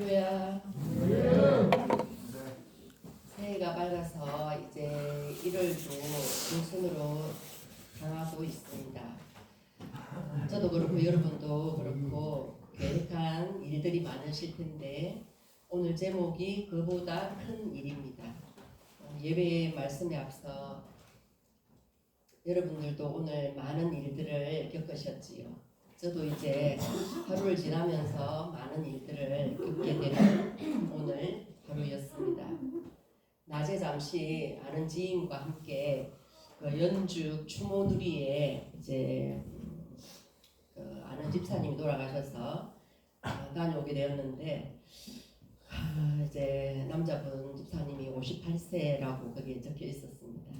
할렐루야. 새해가 밝아서 이제 1월도 중순으로 향하고 있습니다. 저도 그렇고 여러분도 그렇고 계획한 일들이 많으실 텐데 오늘 제목이 그보다 큰 일입니다. 예배 말씀에 앞서 여러분들도 오늘 많은 일들을 겪으셨지요. 저도 이제 하루를 지나면서 많은 일들을 겪게 되는 오늘 하루였습니다. 낮에 잠시 아는 지인과 함께 그 연주 추모누리에 이제 아는 집사님이 돌아가셔서 다녀오게 되었는데 이제 남자분 집사님이 58세라고 거기에 적혀 있었습니다.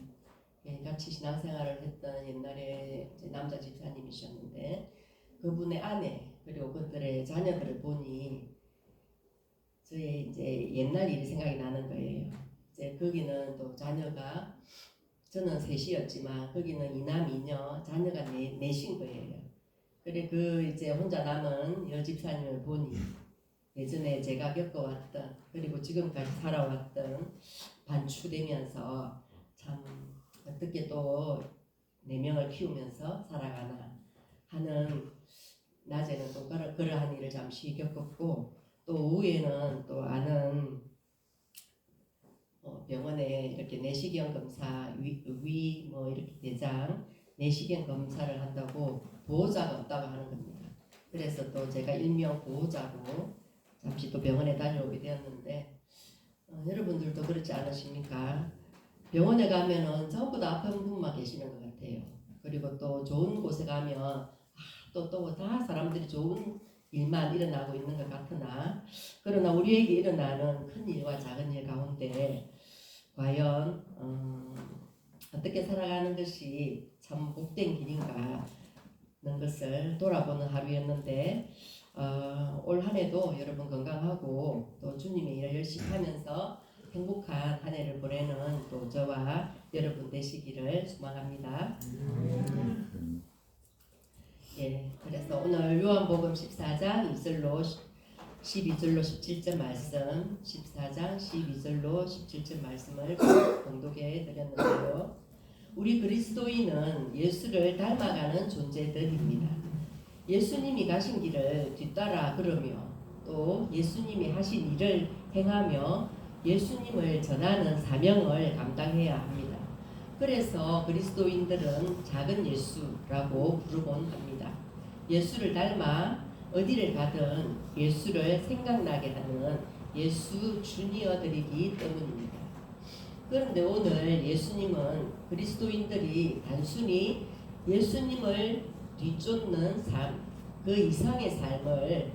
같이 신앙생활을 했던 옛날에 이제 남자 집사님이셨는데 그분의 아내 그리고 그들의 자녀들을 보니 저의 이제 옛날 일이 생각이 나는 거예요. 이제 거기는 또 자녀가 저는 셋이었지만 거기는 이남 이녀 자녀가 넷인 거예요. 그래 그 이제 혼자 남은 여집사님을 보니 예전에 제가 겪어왔던 그리고 지금까지 살아왔던 반추되면서 참 어떻게 또 4명을 키우면서 살아가나 하는 낮에는 또 그러한 일을 잠시 겪었고 또 오후에는 또 아는 병원에 이렇게 내시경 검사 위 뭐 이렇게 대장 내시경 검사를 한다고 보호자가 없다고 하는 겁니다. 그래서 또 제가 일명 보호자로 잠시 또 병원에 다녀오게 되었는데 여러분들도 그렇지 않으십니까? 병원에 가면은 전부 다 아픈 분만 계시는 것 같아요. 그리고 또 좋은 곳에 가면 또 다 사람들이 좋은 일만 일어나고 있는 것 같으나 그러나 우리에게 일어나는 큰 일과 작은 일 가운데 과연 어떻게 살아가는 것이 참 복된 길인가 하는 것을 돌아보는 하루였는데 올 한 해도 여러분 건강하고 또 주님의 일을 열심히 하면서 행복한 한 해를 보내는 또 저와 여러분 되시기를 소망합니다. 그래서 오늘 요한복음 14장 1절로 12절로 17절 말씀 14장 12절로 17절 말씀을 공독해 드렸는데요. 우리 그리스도인은 예수를 닮아가는 존재들입니다. 예수님이 가신 길을 뒤따라 걸으며 또 예수님이 하신 일을 행하며 예수님을 전하는 사명을 감당해야 합니다. 그래서 그리스도인들은 작은 예수라고 부르곤 합니다. 예수를 닮아 어디를 가든 예수를 생각나게 하는 예수 주니어들이기 때문입니다. 그런데 오늘 예수님은 그리스도인들이 단순히 예수님을 뒤쫓는 삶, 그 이상의 삶을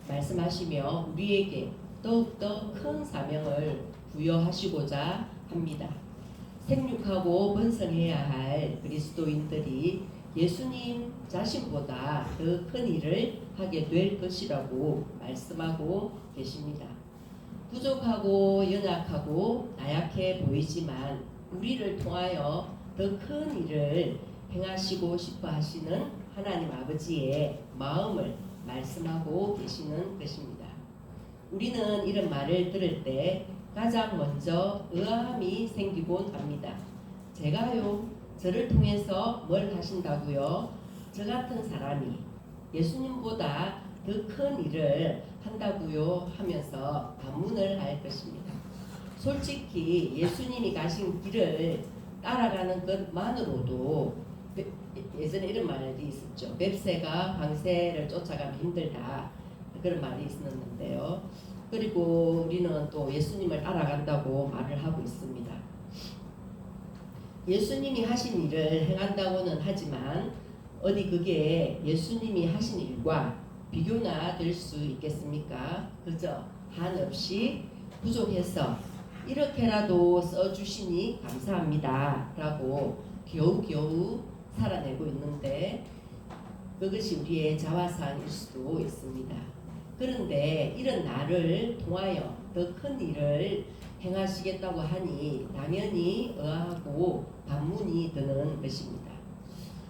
말씀하시며 우리에게 더욱더 큰 사명을 부여하시고자 합니다. 생육하고 번성해야 할 그리스도인들이 예수님 자신보다 더 큰 일을 하게 될 것이라고 말씀하고 계십니다. 부족하고 연약하고 나약해 보이지만 우리를 통하여 더 큰 일을 행하시고 싶어 하시는 하나님 아버지의 마음을 말씀하고 계시는 것입니다. 우리는 이런 말을 들을 때 가장 먼저 의아함이 생기곤 합니다. 제가요? 저를 통해서 뭘 하신다고요? 저 같은 사람이 예수님보다 더 큰 일을 한다고요? 하면서 반문을 할 것입니다. 솔직히 예수님이 가신 길을 따라가는 것만으로도 예전에 이런 말이 있었죠. 뱁새가 광새를 쫓아가면 힘들다. 그런 말이 있었는데요. 그리고 우리는 또 예수님을 따라간다고 말을 하고 있습니다. 예수님이 하신 일을 행한다고는 하지만 어디 그게 예수님이 하신 일과 비교나 될 수 있겠습니까? 그저 한없이 부족해서 이렇게라도 써주시니 감사합니다 라고 겨우겨우 살아내고 있는데 그것이 우리의 자화상일 수도 있습니다. 그런데 이런 나를 통하여 더 큰 일을 행하시겠다고 하니 당연히 의아하고 반문이 드는 것입니다.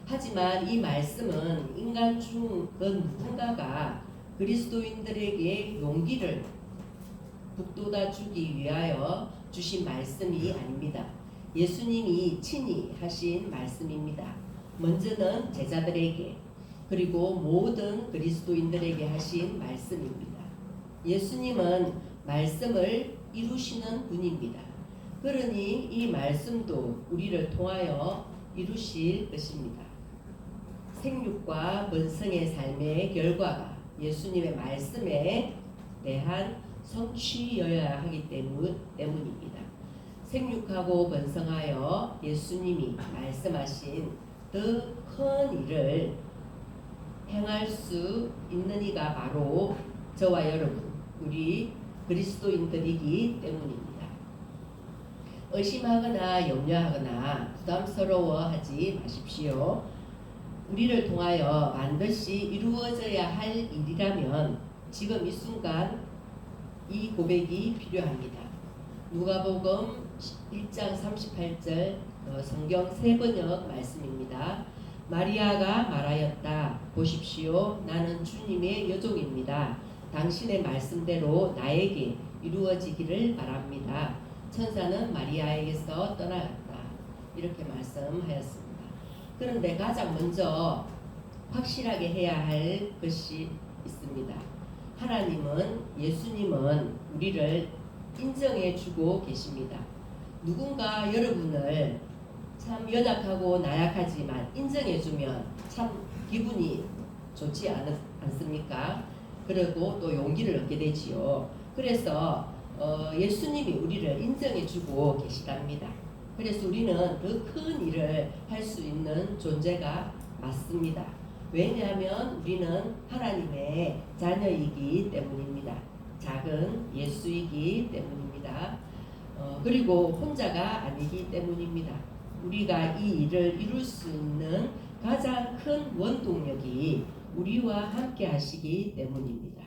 하지만 이 말씀은 인간 중 그 누군가가 그리스도인들에게 용기를 북돋아 주기 위하여 주신 말씀이 아닙니다. 예수님이 친히 하신 말씀입니다. 먼저는 제자들에게 그리고 모든 그리스도인들에게 하신 말씀입니다. 예수님은 말씀을 이루시는 분입니다. 그러니 이 말씀도 우리를 통하여 이루실 것입니다. 생육과 번성의 삶의 결과가 예수님의 말씀에 대한 성취여야 하기 때문입니다. 생육하고 번성하여 예수님이 말씀하신 더 큰 일을 행할 수 있는 이가 바로 저와 여러분, 우리 그리스도인들이기 때문입니다. 의심하거나 염려하거나 부담스러워하지 마십시오. 우리를 통하여 반드시 이루어져야 할 일이라면 지금 이 순간 이 고백이 필요합니다. 누가복음 1장 38절 성경 세번역 말씀입니다. 마리아가 말하였다. 보십시오. 나는 주님의 여종입니다. 당신의 말씀대로 나에게 이루어지기를 바랍니다. 천사는 마리아에게서 떠나갔다. 이렇게 말씀하였습니다. 그런데 가장 먼저 확실하게 해야 할 것이 있습니다. 하나님은, 예수님은 우리를 인정해 주고 계십니다. 누군가 여러분을 참 연약하고 나약하지만 인정해 주면 참 기분이 좋지 않습니까? 그리고 또 용기를 얻게 되지요. 그래서 예수님이 우리를 인정해 주고 계시답니다. 그래서 우리는 더 큰 일을 할 수 있는 존재가 맞습니다. 왜냐하면 우리는 하나님의 자녀이기 때문입니다. 작은 예수이기 때문입니다. 그리고 혼자가 아니기 때문입니다. 우리가 이 일을 이룰 수 있는 가장 큰 원동력이 우리와 함께 하시기 때문입니다.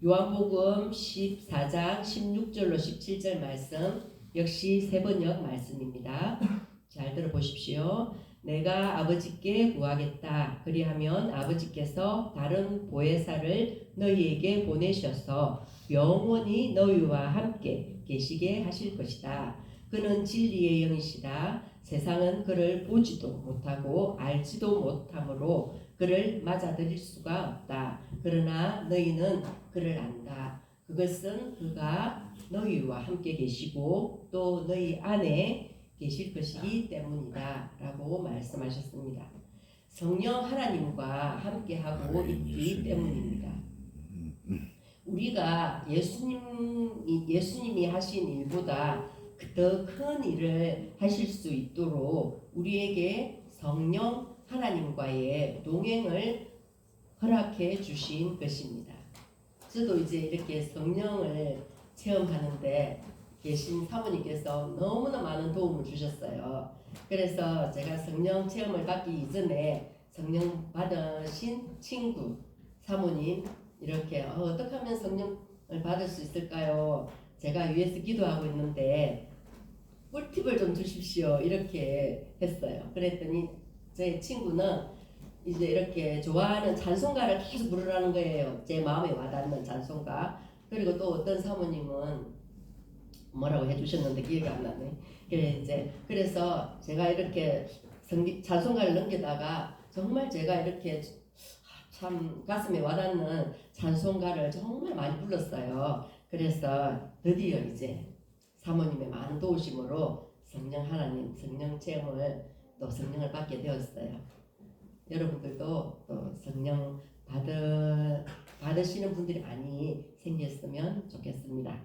요한복음 14장 16절로 17절 말씀 역시 세번역 말씀입니다. 잘 들어보십시오. 내가 아버지께 구하겠다. 그리하면 아버지께서 다른 보혜사를 너희에게 보내셔서 영원히 너희와 함께 계시게 하실 것이다. 그는 진리의 영이시다. 세상은 그를 보지도 못하고 알지도 못하므로 그를 맞아들일 수가 없다. 그러나 너희는 그를 안다. 그것은 그가 너희와 함께 계시고 또 너희 안에 계실 것이기 때문이다 라고 말씀하셨습니다. 성령 하나님과 함께하고 있기 때문입니다. 우리가 예수님이 하신 일보다 더 큰 일을 하실 수 있도록 우리에게 성령 하나님과의 동행을 허락해 주신 것입니다. 저도 이제 이렇게 성령을 체험하는데 계신 사모님께서 너무나 많은 도움을 주셨어요. 그래서 제가 성령 체험을 받기 이전에 성령 받으신 친구, 사모님 이렇게 어떻게 하면 성령을 받을 수 있을까요? 제가 위에서 기도하고 있는데 꿀팁을 좀 주십시오. 이렇게 했어요. 그랬더니 제 친구는 이제 이렇게 좋아하는 찬송가를 계속 부르라는 거예요. 제 마음에 와닿는 찬송가. 그리고 또 어떤 사모님은 뭐라고 해주셨는데 기억이 안 나네. 그래서 제가 이렇게 찬송가를 넘기다가 정말 제가 이렇게 참 가슴에 와닿는 찬송가를 정말 많이 불렀어요. 그래서 드디어 이제 사모님의 많은 도우심으로 성령 하나님, 성령 체험을 또 성령을 받게 되었어요. 여러분들도 또 성령 받으시는 분들이 많이 생겼으면 좋겠습니다.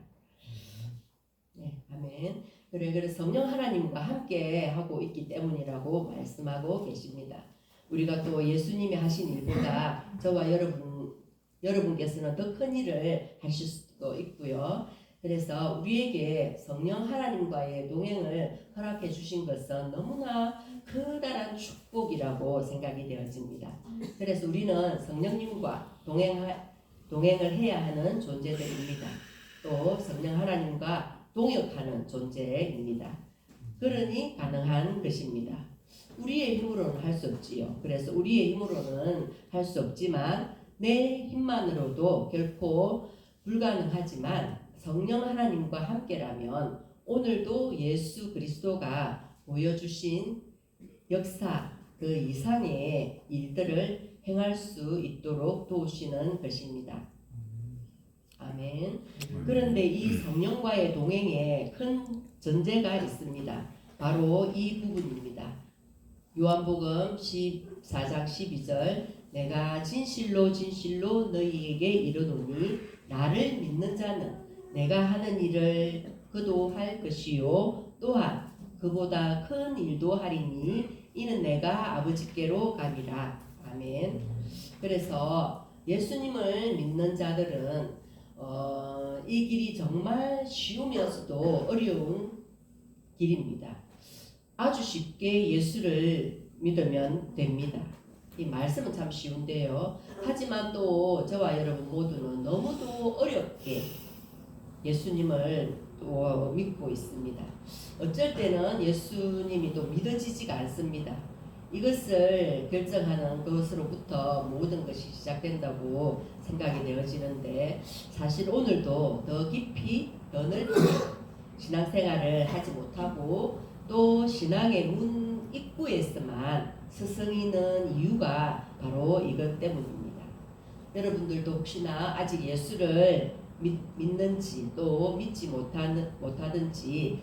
네, 아멘. 그래 성령 하나님과 함께 하고 있기 때문이라고 말씀하고 계십니다. 우리가 또 예수님이 하신 일보다 저와 여러분께서는 더 큰 일을 하실 수도 있고요. 그래서 우리에게 성령 하나님과의 동행을 허락해 주신 것은 너무나 커다란 축복이라고 생각이 되어집니다. 그래서 우리는 성령님과 동행을 해야 하는 존재들입니다. 또 성령 하나님과 동역하는 존재입니다. 그러니 가능한 것입니다. 우리의 힘으로는 할 수 없지요. 그래서 우리의 힘으로는 할 수 없지만 내 힘만으로도 결코 불가능하지만 성령 하나님과 함께라면 오늘도 예수 그리스도가 보여주신 역사 그 이상의 일들을 행할 수 있도록 도우시는 것입니다. 아멘. 그런데 이 성령과의 동행에 큰 전제가 있습니다. 바로 이 부분입니다. 요한복음 14장 12절 내가 진실로 진실로 너희에게 이르노니 나를 믿는 자는 내가 하는 일을 그도 할 것이요 또한 그보다 큰 일도 하리니 이는 내가 아버지께로 가리라. 아멘. 그래서 예수님을 믿는 자들은 이 길이 정말 쉬우면서도 어려운 길입니다. 아주 쉽게 예수를 믿으면 됩니다. 이 말씀은 참 쉬운데요. 하지만 또 저와 여러분 모두는 너무도 어렵게 예수님을 또 믿고 있습니다. 어쩔 때는 예수님이 또 믿어지지가 않습니다. 이것을 결정하는 것으로부터 모든 것이 시작된다고 생각이 되어지는데 사실 오늘도 더 깊이 더 넓게 신앙생활을 하지 못하고 또 신앙의 문 입구에서만 스승이는 이유가 바로 이것 때문입니다. 여러분들도 혹시나 아직 예수를 믿는지 또 믿지 못하든지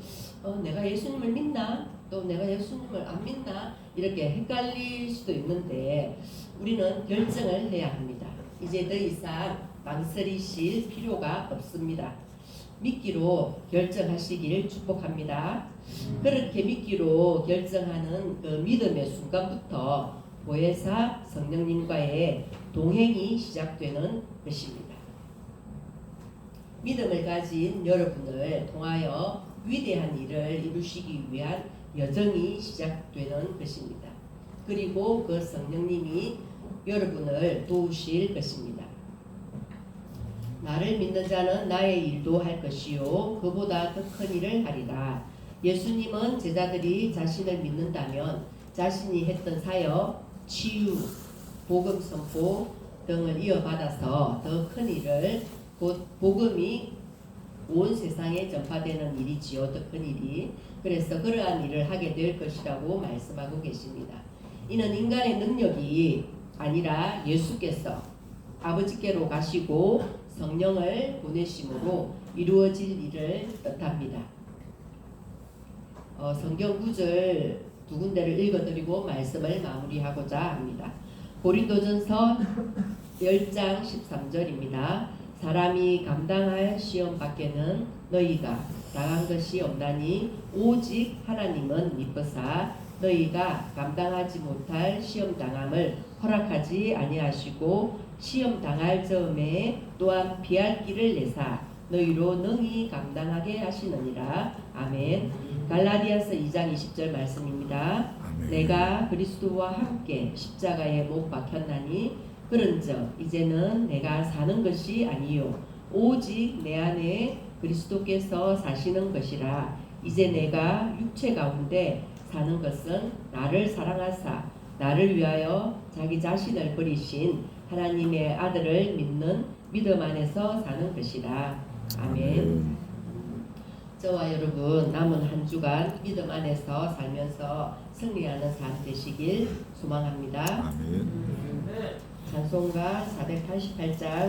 내가 예수님을 믿나? 또 내가 예수님을 안 믿나? 이렇게 헷갈릴 수도 있는데 우리는 결정을 해야 합니다. 이제 더 이상 망설이실 필요가 없습니다. 믿기로 결정하시길 축복합니다. 그렇게 믿기로 결정하는 그 믿음의 순간부터 보혜사 성령님과의 동행이 시작되는 것입니다. 믿음을 가진 여러분을 통하여 위대한 일을 이루시기 위한 여정이 시작되는 것입니다. 그리고 그 성령님이 여러분을 도우실 것입니다. 나를 믿는 자는 나의 일도 할 것이요 그보다 더 큰 일을 하리라. 예수님은 제자들이 자신을 믿는다면 자신이 했던 사역, 치유, 복음 선포 등을 이어받아서 더 큰 일을 곧 복음이 온 세상에 전파되는 일이지요. 더 큰 일이. 그래서 그러한 일을 하게 될 것이라고 말씀하고 계십니다. 이는 인간의 능력이 아니라 예수께서 아버지께로 가시고 성령을 보내심으로 이루어질 일을 뜻합니다. 성경 구절 두 군데를 읽어드리고 말씀을 마무리하고자 합니다. 고린도전서 10장 13절입니다. 사람이 감당할 시험 밖에는 너희가 당한 것이 없나니 오직 하나님은 미쁘사 너희가 감당하지 못할 시험 당함을 허락하지 아니하시고 시험 당할 즈음에 또한 피할 길을 내사 너희로 능히 감당하게 하시느니라. 아멘. 갈라디아서 2장 20절 말씀입니다. 아멘. 내가 그리스도와 함께 십자가에 못 박혔나니 그런즉 이제는 내가 사는 것이 아니요 오직 내 안에 그리스도께서 사시는 것이라. 이제 내가 육체 가운데 사는 것은 나를 사랑하사 나를 위하여 자기 자신을 버리신 하나님의 아들을 믿는 믿음 안에서 사는 것이라. 아멘. 저와 여러분 남은 한 주간 믿음 안에서 살면서 승리하는 삶 되시길 소망합니다. 아멘. 찬송가 488장